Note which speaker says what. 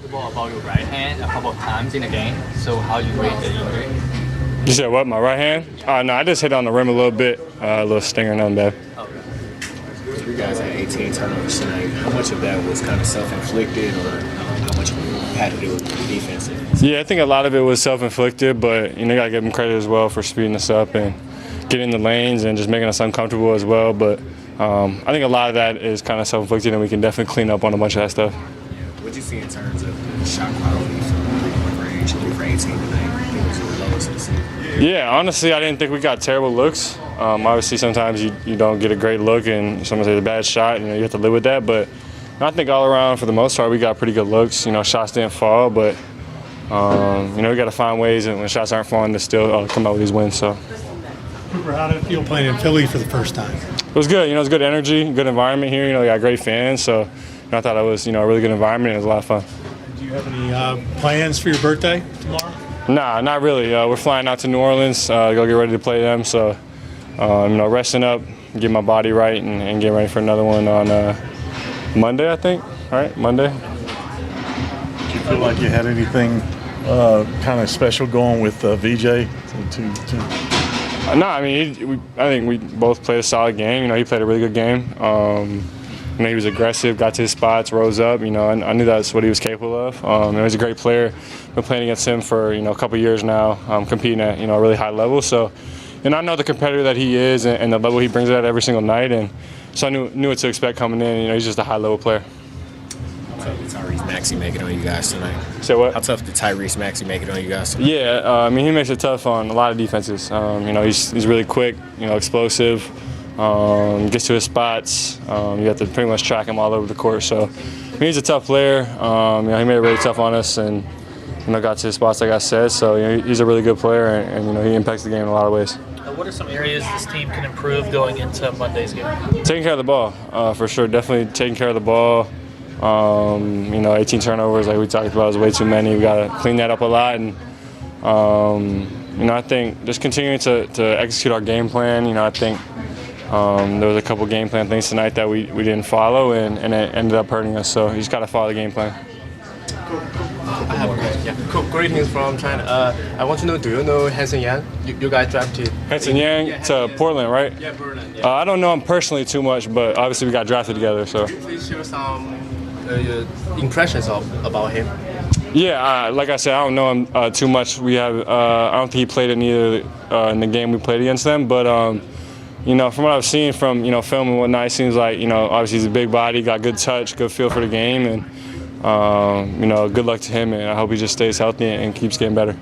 Speaker 1: About your right hand a couple of times in the game. So how you rate the injury?
Speaker 2: You said what? My right hand? No, I just hit on the rim a little bit, a little stinger, nothing bad.
Speaker 3: Okay. You guys had 18 turnovers tonight. How much of that was kind of self-inflicted, or how much had to do with the defense?
Speaker 2: Yeah, I think a lot of it was self-inflicted, but you gotta give them credit as well for speeding us up and getting in the lanes and just making us uncomfortable as well. But I think a lot of that is kind of self-inflicted, and we can definitely clean up on a bunch of that stuff.
Speaker 3: What did you see in terms of the shot quality from three-point range, 3 for 18 tonight?
Speaker 2: Yeah, honestly, I didn't think we got terrible looks. Obviously, sometimes you don't get a great look and someone says a bad shot, you have to live with that. But I think all around, for the most part, we got pretty good looks. Shots didn't fall, but we got to find ways, and when shots aren't falling, to still come out with these wins. So.
Speaker 4: Cooper, how did it feel playing in Philly for the first time?
Speaker 2: It was good. It was good energy, good environment here. We got great fans, so I thought it was a really good environment. It was a lot of fun.
Speaker 4: Do you have any plans for your birthday tomorrow?
Speaker 2: Nah, not really. We're flying out to New Orleans to go get ready to play them. So, resting up, get my body right, and get ready for another one on Monday, I think. All right, Monday.
Speaker 5: Do you feel like you had anything kind of special going with VJ?
Speaker 2: No, I think we both played a solid game. He played a really good game. He was aggressive, got to his spots, rose up. I knew that's what he was capable of. He's a great player. Been playing against him for a couple years now, competing at a really high level. So, I know the competitor that he is and the level he brings at every single night. And so I knew what to expect coming in. He's just a high level player.
Speaker 3: How tough did Tyrese Maxey make it on you guys tonight?
Speaker 2: Say what?
Speaker 3: How tough did Tyrese Maxey make it on you guys tonight?
Speaker 2: Yeah, he makes it tough on a lot of defenses. He's really quick, explosive. Gets to his spots. You have to pretty much track him all over the court. So he's a tough player. He made it really tough on us, and got to his spots like I said. So he's a really good player, and he impacts the game in a lot of ways.
Speaker 6: What are some areas this team can improve going into Monday's game?
Speaker 2: Taking care of the ball, for sure. Definitely taking care of the ball. 18 turnovers, like we talked about, is way too many. We got to clean that up a lot, and I think just continuing to execute our game plan. I think. There was a couple game plan things tonight that we didn't follow, and it ended up hurting us. So you just got to follow the game plan.
Speaker 7: I have a question. Yeah. Cool. Greetings from China. I want to know, do you know Hansen Yang? You guys drafted
Speaker 2: Hansen Yang to Portland, right?
Speaker 7: Yeah, Portland. Yeah.
Speaker 2: I don't know him personally too much, but obviously we got drafted together. So.
Speaker 7: Please share some impressions about him.
Speaker 2: Yeah, like I said, I don't know him too much. I don't think he played in either in the game we played against them, but. From what I've seen from, film and whatnot, it seems like, obviously he's a big body, got good touch, good feel for the game, and, good luck to him, and I hope he just stays healthy and keeps getting better.